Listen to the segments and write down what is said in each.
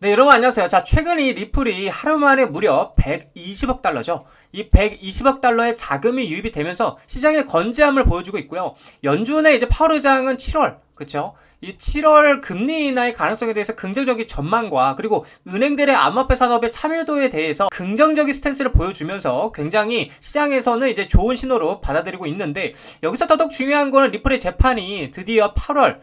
네, 여러분 안녕하세요. 자, 최근 이 리플이 하루 만에 무려 120억 달러죠. 이 120억 달러의 자금이 유입이 되면서 시장의 건재함을 보여주고 있고요. 연준의 이제 파월 의장은 7월, 그쵸? 이 7월 금리 인하의 가능성에 대해서 긍정적인 전망과 그리고 은행들의 암호화폐 산업의 참여도에 대해서 긍정적인 스탠스를 보여주면서 굉장히 시장에서는 이제 좋은 신호로 받아들이고 있는데, 여기서 더더욱 중요한 거는 리플의 재판이 드디어 8월,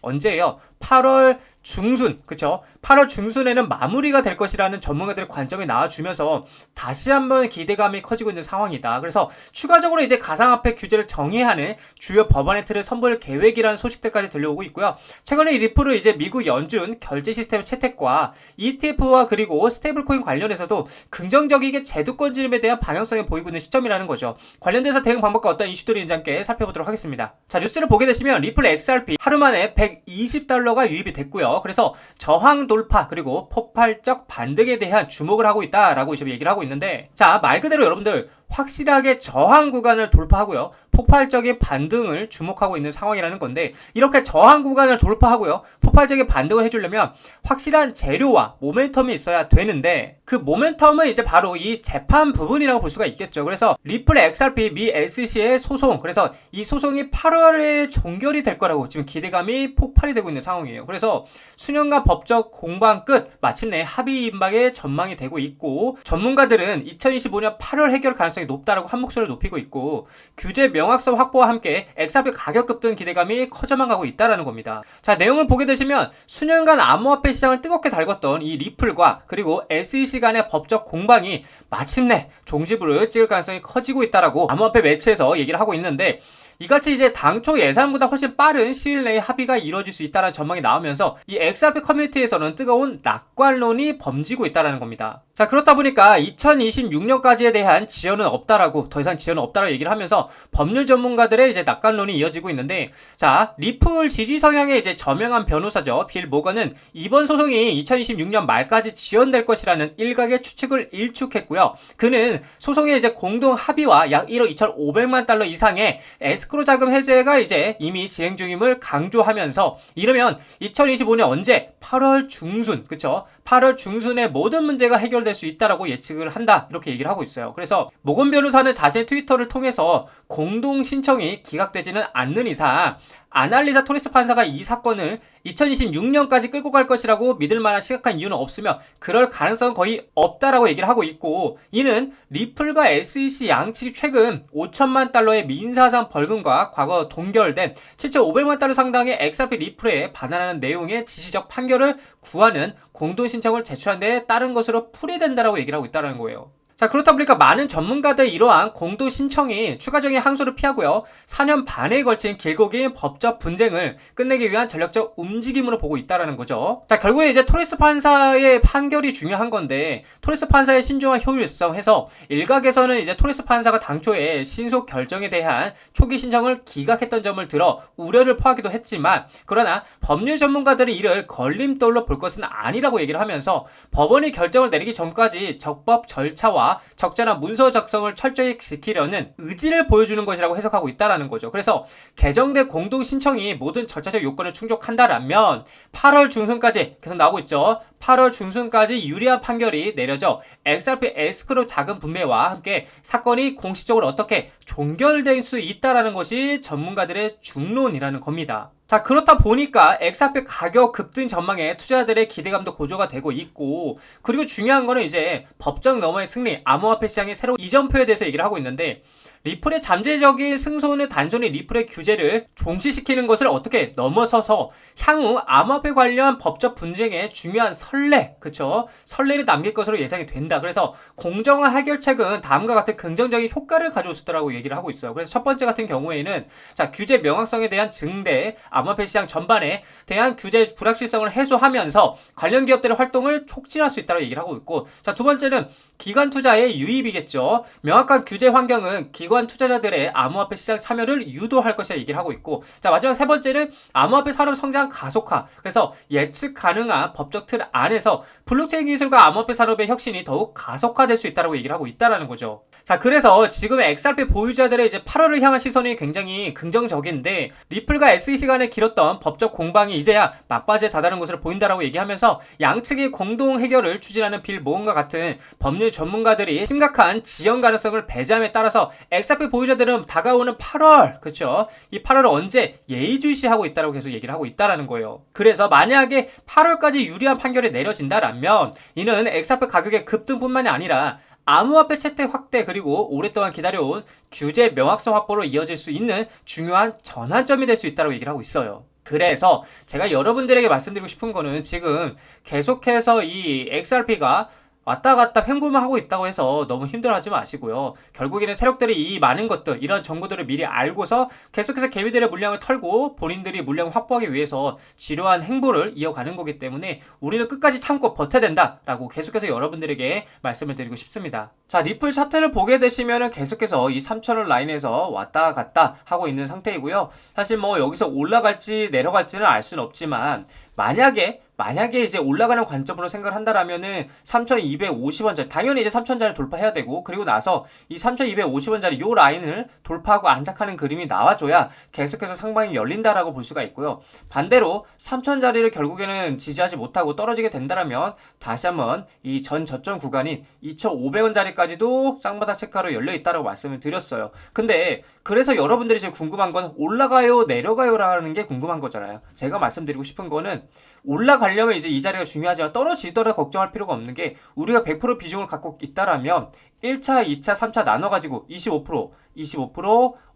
언제예요? 8월 중순, 그쵸? 8월 중순에는 마무리가 될 것이라는 전문가들의 관점이 나와주면서 다시 한번 기대감이 커지고 있는 상황이다. 그래서 추가적으로 이제 가상화폐 규제를 정의하는 주요 법안의 틀을 선보일 계획이라는 소식들까지 들려오고 있고요. 최근에 리플은 이제 미국 연준 결제 시스템 채택과 ETF와 그리고 스테이블코인 관련해서도 긍정적이게 제도권 진입에 대한 방향성을 보이고 있는 시점이라는 거죠. 관련돼서 대응 방법과 어떤 이슈들이 있는지 함께 살펴보도록 하겠습니다. 자, 뉴스를 보게 되시면 리플 XRP 하루 만에 120달러가 유입이 됐고요. 그래서 저항 돌파 그리고 폭발적 반등에 대한 주목을 하고 있다라고 지금 얘기를 하고 있는데, 자, 말 그대로 여러분들 확실하게 저항 구간을 돌파하고요, 폭발적인 반등을 주목하고 있는 상황이라는 건데, 이렇게 저항 구간을 돌파하고요, 폭발적인 반등을 해주려면 확실한 재료와 모멘텀이 있어야 되는데, 그 모멘텀은 이제 바로 이 재판 부분이라고 볼 수가 있겠죠. 그래서 리플 XRP 미 SC의 소송, 그래서 이 소송이 8월에 종결이 될 거라고 지금 기대감이 폭발이 되고 있는 상황이에요. 그래서 수년간 법적 공방 끝 마침내 합의 임박의 전망이 되고 있고, 전문가들은 2025년 8월 해결 가능성이 높다라고 한 목소리를 높이고 있고, 규제 명확성 확보와 함께 XRP 가격 급등 기대감이 커져만 가고 있다라는 겁니다. 자, 내용을 보게 되시면 수년간 암호화폐 시장을 뜨겁게 달궜던 이 리플과 그리고 SEC 간의 법적 공방이 마침내 종지부를 찍을 가능성이 커지고 있다라고 암호화폐 매체에서 얘기를 하고 있는데, 이같이 이제 당초 예상보다 훨씬 빠른 시일 내에 합의가 이루어질 수 있다는 전망이 나오면서 이 XRP 커뮤니티에서는 뜨거운 낙관론이 번지고 있다는 겁니다. 자, 그렇다 보니까 2026년까지에 대한 지연은 없다라고, 더 이상 지연은 없다라고 얘기를 하면서 법률 전문가들의 이제 낙관론이 이어지고 있는데, 자, 리플 지지 성향의 이제 저명한 변호사죠, 빌 모건은 이번 소송이 2026년 말까지 지연될 것이라는 일각의 추측을 일축했고요. 그는 소송의 이제 공동 합의와 약 1억 2,500만 달러 이상의 에스크로 자금 해제가 이제 이미 진행 중임을 강조하면서, 이러면 2025년 언제? 8월 중순, 그쵸? 8월 중순에 모든 문제가 해결될 수 있다라고 예측을 한다, 이렇게 얘기를 하고 있어요. 그래서 모건 변호사는 자신의 트위터를 통해서 공동 신청이 기각되지는 않는 이상 아날리사 토레스 판사가 이 사건을 2026년까지 끌고 갈 것이라고 믿을 만한 심각한 이유는 없으며 그럴 가능성은 거의 없다라고 얘기를 하고 있고, 이는 리플과 SEC 양측이 최근 5천만 달러의 민사상 벌금과 과거 동결된 7,500만 달러 상당의 XRP 리플에 반환하는 내용의 지시적 판결을 구하는 공동 신청을 제출한 데에 따른 것으로 풀이된다라고 얘기를 하고 있다는 거예요. 자, 그렇다 보니까 많은 전문가들의 이러한 공동 신청이 추가적인 항소를 피하고요, 4년 반에 걸친 길고 긴 법적 분쟁을 끝내기 위한 전략적 움직임으로 보고 있다는 거죠. 자, 결국에 이제 토레스 판사의 판결이 중요한 건데, 토레스 판사의 신중한 효율성 해서 일각에서는 이제 토레스 판사가 당초에 신속 결정에 대한 초기 신청을 기각했던 점을 들어 우려를 포하기도 했지만, 그러나 법률 전문가들이 이를 걸림돌로 볼 것은 아니라고 얘기를 하면서 법원이 결정을 내리기 전까지 적법 절차와 적절한 문서 작성을 철저히 지키려는 의지를 보여주는 것이라고 해석하고 있다는 거죠. 그래서 개정된 공동 신청이 모든 절차적 요건을 충족한다라면 8월 중순까지 계속 나오고 있죠. 8월 중순까지 유리한 판결이 내려져 XRP 에스크로 자금 분배와 함께 사건이 공식적으로 어떻게 종결될 수 있다는 것이 전문가들의 중론이라는 겁니다. 자, 그렇다 보니까 XRP 가격 급등 전망에 투자자들의 기대감도 고조가 되고 있고, 그리고 중요한 거는 이제 법적 너머의 승리, 암호화폐 시장의 새로운 이전표에 대해서 얘기를 하고 있는데, 리플의 잠재적인 승소는 단순히 리플의 규제를 종시시키는 것을 어떻게 넘어서서 향후 암호화폐 관련 법적 분쟁의 중요한 선례, 그쵸? 선례를 남길 것으로 예상이 된다. 그래서 공정한 해결책은 다음과 같은 긍정적인 효과를 가져올 수 있다고 얘기를 하고 있어요. 그래서 첫 번째 같은 경우에는, 자, 규제 명확성에 대한 증대, 암호화폐 시장 전반에 대한 규제 불확실성을 해소하면서 관련 기업들의 활동을 촉진할 수 있다고 얘기를 하고 있고, 자, 두 번째는 기관 투자의 유입이겠죠. 명확한 규제 환경은 기관 일반 투자자들의 암호화폐 시장 참여를 유도할 것이라 얘기를 하고 있고, 자, 마지막 세 번째는 암호화폐 산업 성장 가속화. 그래서 예측 가능한 법적 틀 안에서 블록체인 기술과 암호화폐 산업의 혁신이 더욱 가속화될 수 있다고 얘기를 하고 있다라는 거죠. 자, 그래서 지금의 XRP 보유자들의 이제 8월을 향한 시선이 굉장히 긍정적인데, 리플과 SEC 간에 길었던 법적 공방이 이제야 막바지에 다다른 것으로 보인다라고 얘기하면서 양측이 공동 해결을 추진하는 빌 모건과 같은 법률 전문가들이 심각한 지연 가능성을 배제함에 따라서 XRP 보유자들은 다가오는 8월, 그쵸? 이 8월을 언제 예의주시하고 있다라고 계속 얘기를 하고 있다라는 거예요. 그래서 만약에 8월까지 유리한 판결이 내려진다라면 이는 XRP 가격의 급등뿐만이 아니라 암호화폐 채택 확대 그리고 오랫동안 기다려온 규제 명확성 확보로 이어질 수 있는 중요한 전환점이 될 수 있다고 얘기를 하고 있어요. 그래서 제가 여러분들에게 말씀드리고 싶은 거는 지금 계속해서 이 XRP가 왔다 갔다 횡보만 하고 있다고 해서 너무 힘들어하지 마시고요. 결국에는 세력들이 이 많은 것들, 이런 정보들을 미리 알고서 계속해서 개미들의 물량을 털고 본인들이 물량을 확보하기 위해서 지루한 행보를 이어가는 거기 때문에 우리는 끝까지 참고 버텨야 된다라고 계속해서 여러분들에게 말씀을 드리고 싶습니다. 자, 리플 차트를 보게 되시면은 계속해서 이 3,000원 라인에서 왔다 갔다 하고 있는 상태이고요. 사실 뭐 여기서 올라갈지 내려갈지는 알 수는 없지만 만약에 이제 올라가는 관점으로 생각을 한다라면은 3,250원짜리 당연히 이제 3,000원짜리 돌파해야 되고, 그리고 나서 이 3,250원짜리 요 라인을 돌파하고 안착하는 그림이 나와줘야 계속해서 상방이 열린다라고 볼 수가 있고요. 반대로 3,000원짜리를 결국에는 지지하지 못하고 떨어지게 된다라면 다시 한번 이 전 저점 구간인 2,500원짜리까지도 쌍바닥 체크하러 열려 있다라고 말씀을 드렸어요. 근데 그래서 여러분들이 지금 궁금한 건 올라가요 내려가요 라는 게 궁금한 거잖아요. 제가 말씀드리고 싶은 거는 올라가려면 이제 이 자리가 중요하지만 떨어지더라도 걱정할 필요가 없는 게, 우리가 100% 비중을 갖고 있다라면 1차, 2차, 3차 나눠가지고 25%,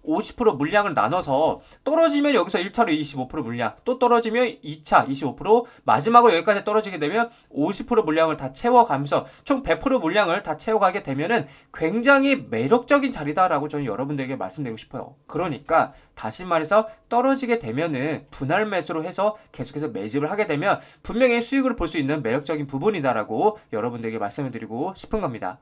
50% 물량을 나눠서 떨어지면 여기서 1차로 25% 물량, 또 떨어지면 2차 25%, 마지막으로 여기까지 떨어지게 되면 50% 물량을 다 채워가면서 총 100% 물량을 다 채워가게 되면은 굉장히 매력적인 자리다라고 저는 여러분들에게 말씀드리고 싶어요. 그러니까 다시 말해서 떨어지게 되면은 분할 매수로 해서 계속해서 매집을 하게 되면 분명히 수익을 볼 수 있는 매력적인 부분이다라고 여러분들에게 말씀을 드리고 싶은 겁니다.